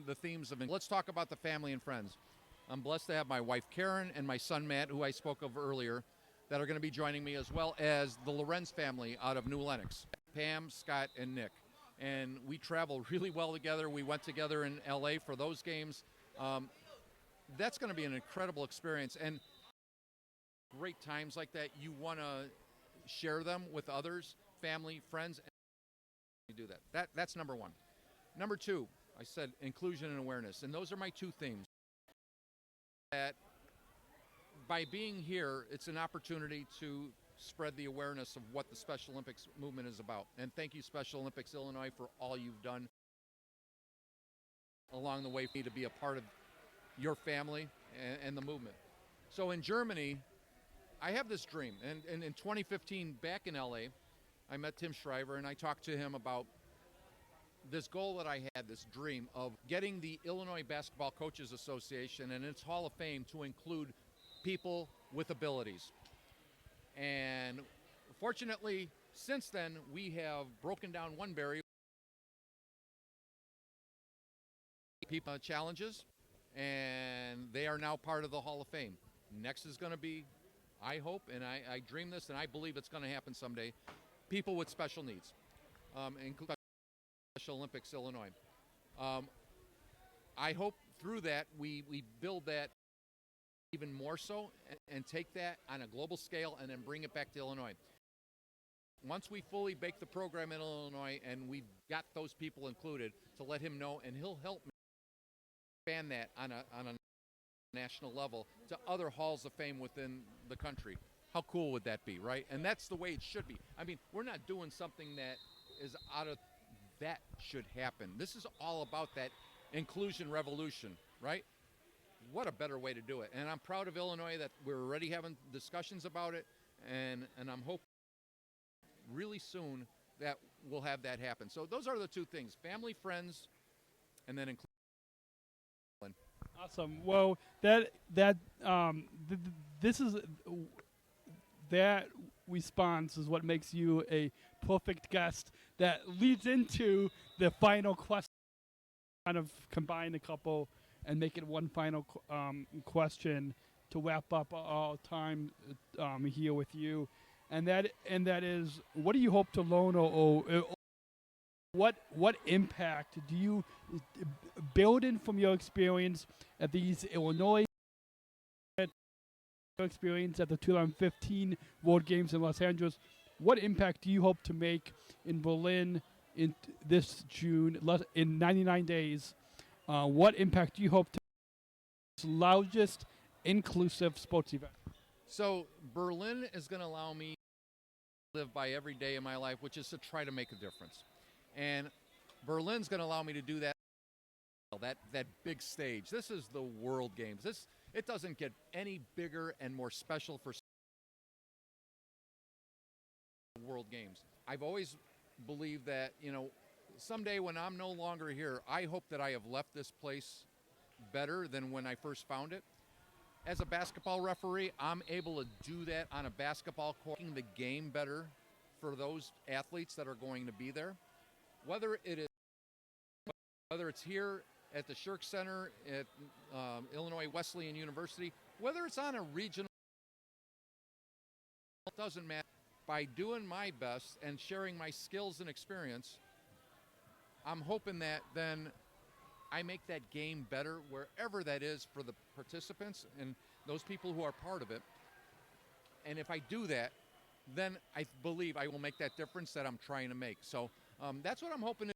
the themes of. Let's talk about the family and friends. I'm blessed to have my wife Karen and my son Matt, who I spoke of earlier, that are going to be joining me, as well as the Lorenz family out of New Lenox, Pam, Scott, and Nick. And we travel really well together. We went together in LA for those games. That's going to be an incredible experience. And great times like that, you want to share them with others, family, friends, and you do that. That's number one. Number 2, I said inclusion and awareness, and those are my 2 themes. That by being here, it's an opportunity to spread the awareness of what the Special Olympics movement is about. And thank you, Special Olympics Illinois, for all you've done along the way for me to be a part of your family and the movement. So in Germany, I have this dream, and in 2015, back in LA, I met Tim Shriver, and I talked to him about this goal that I had, this dream of getting the Illinois Basketball Coaches Association and its Hall of Fame to include people with abilities. And fortunately, since then, we have broken down one barrier, people challenges, and they are now part of the Hall of Fame. Next is going to be, I hope, and I dream this, and I believe it's going to happen someday, people with special needs, including Special Olympics Illinois. I hope through that we build that even more so and take that on a global scale and then bring it back to Illinois. Once we fully bake the program in Illinois and we've got those people included, to let him know, and he'll help me expand that on a national level to other halls of fame within the country. How cool would that be, right? And that's the way it should be. I mean, we're not doing something that is out of that should happen. This is all about that inclusion revolution, right? What a better way to do it. And I'm proud of Illinois that we're already having discussions about it, and I'm hoping really soon that we'll have that happen. So those are the two things: family, friends, and then inclusion. Awesome. Well, that response is what makes you a perfect guest. That leads into the final question. Kind of combine a couple and make it one final question to wrap up our time here with you, and that is, what do you hope to learn, or what impact do you build in from your experience at these Illinois, experience at the 2015 World Games in Los Angeles? What impact do you hope to make in Berlin in this June, in 99 days? What impact do you hope to make the largest inclusive sports event? So Berlin is going to allow me to live by every day of my life, which is to try to make a difference. And Berlin's going to allow me to do that big stage. This is the World Games. It doesn't get any bigger and more special for World Games. I've always believed that, someday when I'm no longer here, I hope that I have left this place better than when I first found it. As a basketball referee, I'm able to do that on a basketball court, making the game better for those athletes that are going to be there. Whether it's here at the Shirk Center at Illinois Wesleyan University, whether it's on a regional, it doesn't matter. By doing my best and sharing my skills and experience, I'm hoping that then I make that game better wherever that is for the participants and those people who are part of it. And if I do that, then I believe I will make that difference that I'm trying to make. So that's what I'm hoping.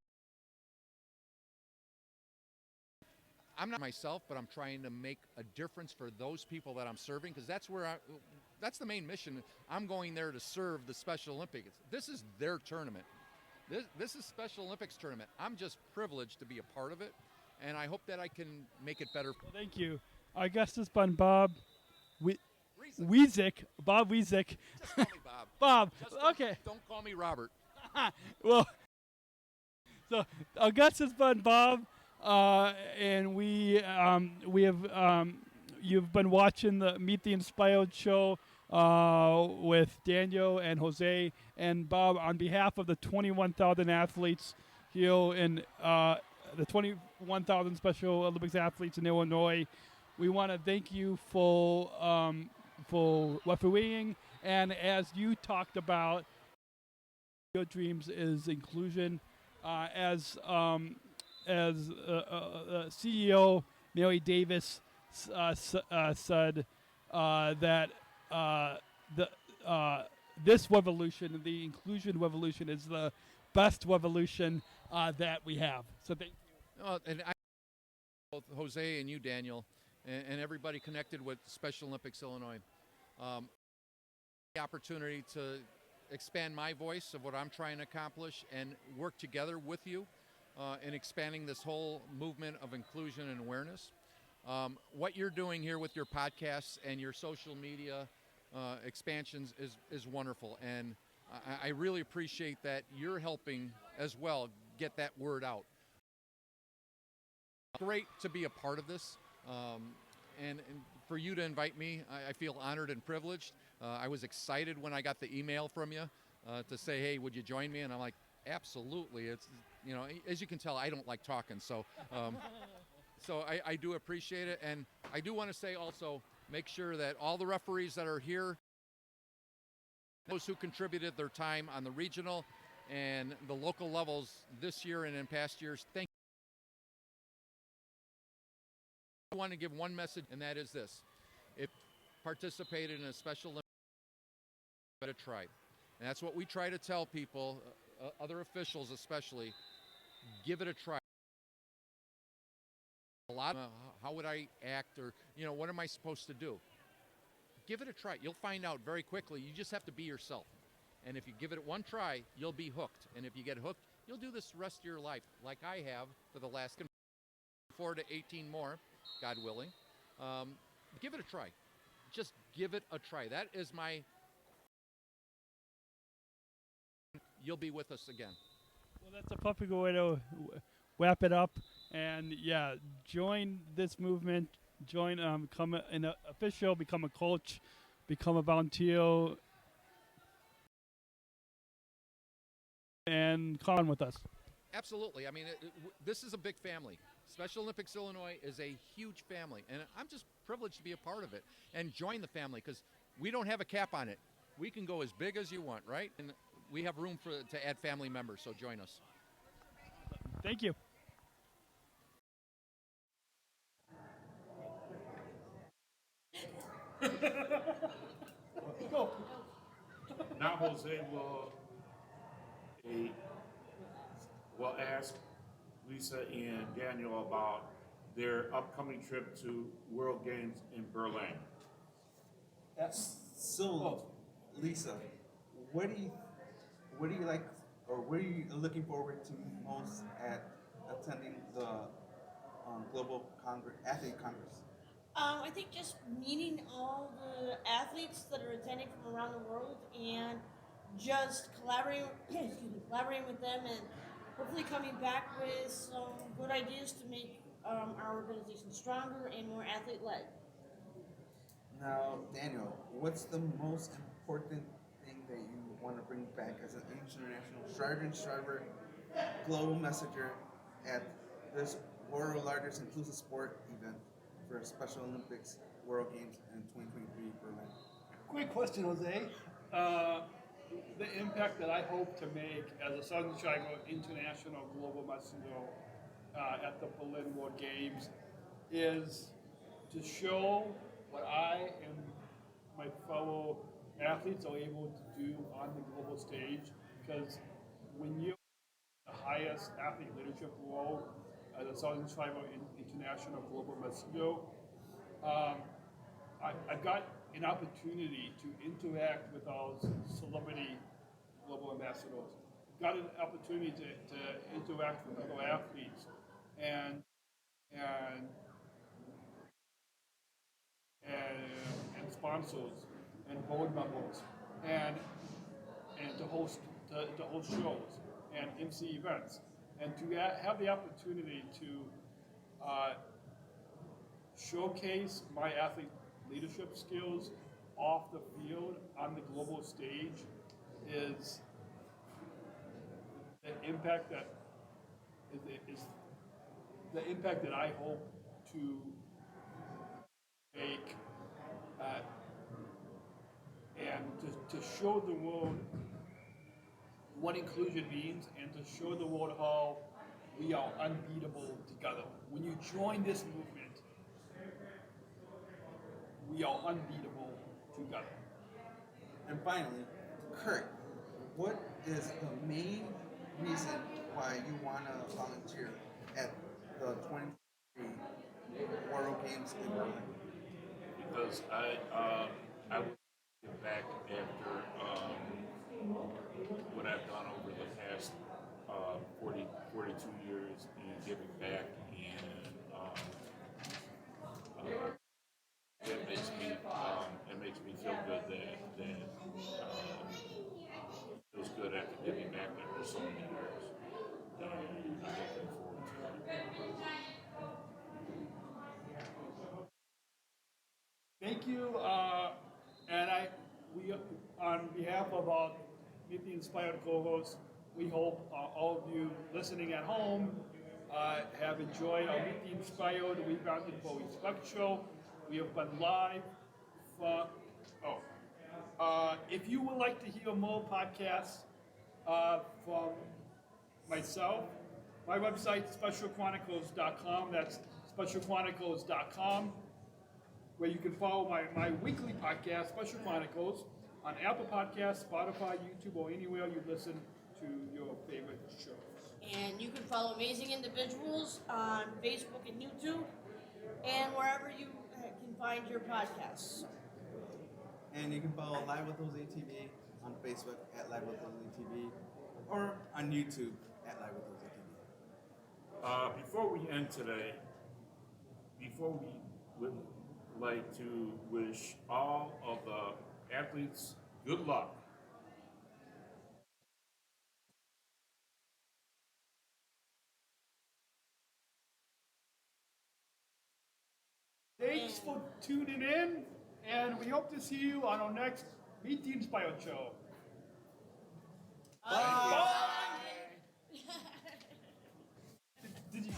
I'm not myself, but I'm trying to make a difference for those people that I'm serving, because that's the main mission. I'm going there to serve the Special Olympics. This is their tournament. This is Special Olympics tournament. I'm just privileged to be a part of it, and I hope that I can make it better. Well, thank you. Our guest has been Bob Wiezek. Bob Wiezek. Just call me Bob. Bob. Okay. Don't call me Robert. Well, so our guest has been Bob, and we have you've been watching the Meet the Inspired show with Daniel and Jose and Bob. On behalf of the 21,000 athletes here in the 21,000 Special Olympics athletes in Illinois, we want to thank you for refereeing. And as you talked about, your dreams is inclusion. As CEO Mary Davis said that this revolution, the inclusion revolution, is the best revolution that we have. So thank you. And I, both Jose and you, Daniel, and everybody connected with Special Olympics Illinois, the opportunity to expand my voice of what I'm trying to accomplish and work together with you in expanding this whole movement of inclusion and awareness. What you're doing here with your podcasts and your social media expansions is wonderful, and I really appreciate that you're helping as well get that word out. Great to be a part of this, and for you to invite me, I feel honored and privileged. I was excited when I got the email from you to say, hey, would you join me? And I'm like, absolutely. It's, you know, as you can tell, I don't like talking, so I do appreciate it. And I do want to say also, make sure that all the referees that are here, those who contributed their time on the regional and the local levels this year and in past years, thank you. I want to give one message, and that is this. If you participated in a Special Olympics, give it a try. And that's what we try to tell people, other officials especially, give it a try. A lot of, how would I act, or, you know, what am I supposed to do? Give it a try. You'll find out very quickly. You just have to be yourself. And if you give it one try, you'll be hooked. And if you get hooked, you'll do this the rest of your life, like I have for the last 4 to 18 more, God willing. Give it a try. Just give it a try. That is my... You'll be with us again. Well, that's a perfect way to wrap it up. And yeah, join this movement. Join, become an official, become a coach, become a volunteer, and come on with us. Absolutely. I mean, this is a big family. Special Olympics Illinois is a huge family, and I'm just privileged to be a part of it and join the family, because we don't have a cap on it. We can go as big as you want, right? And we have room to add family members, so join us. Thank you. Now Jose will ask Lisa and Daniel about their upcoming trip to World Games in Berlin. So, Lisa, what do you like, or what are you looking forward to most at attending the Global Athlete Congress? I think just meeting all the athletes that are attending from around the world and just collaborating with them, and hopefully coming back with some good ideas to make our organization stronger and more athlete-led. Now, Daniel, what's the most important thing that you want to bring back as an international striver and striver global messenger at this world's largest inclusive sport event for Special Olympics World Games in 2023 Berlin? Great question, Jose. The impact that I hope to make as a Southern Chicago International Global Messenger at the Berlin World Games is to show what I and my fellow athletes are able to do on the global stage. Because when you're the highest athlete leadership role as a Southern Chicago International Global Messenger, I've got an opportunity to interact with our celebrity global ambassadors. Got an opportunity to interact with other athletes and sponsors and board members and to host shows and MC events, and to have the opportunity to showcase my athlete leadership skills off the field on the global stage is the impact that is the impact that I hope to make, and to show the world what inclusion means, and to show the world how we are unbeatable together. When you join this movement, we are unbeatable together. And finally, Kurt, what is the main reason why you want to volunteer at the 2023 World Games in Berlin? Because I would get back after what I've done over the past 42 years in giving back, and it makes me feel good that feels good after giving back after so many years. Meet the Inspired co-hosts. We hope all of you listening at home have enjoyed our Meet the Inspired Rebounding for Respect show. We have been live for, if you would like to hear more podcasts from myself, my website, specialchronicles.com. That's specialchronicles.com, where you can follow my weekly podcast, Special Chronicles, on Apple Podcasts, Spotify, YouTube, or anywhere you listen to your favorite shows. And you can follow amazing individuals on Facebook and YouTube, and wherever you can find your podcasts. And you can follow Live with Jose TV on Facebook at Live with Jose TV, or on YouTube at Live with Jose TV. Before we end today, we would like to wish all of the athletes good luck. Thanks for tuning in, and we hope to see you on our next Meet the Inspired show. Bye. Bye. Did you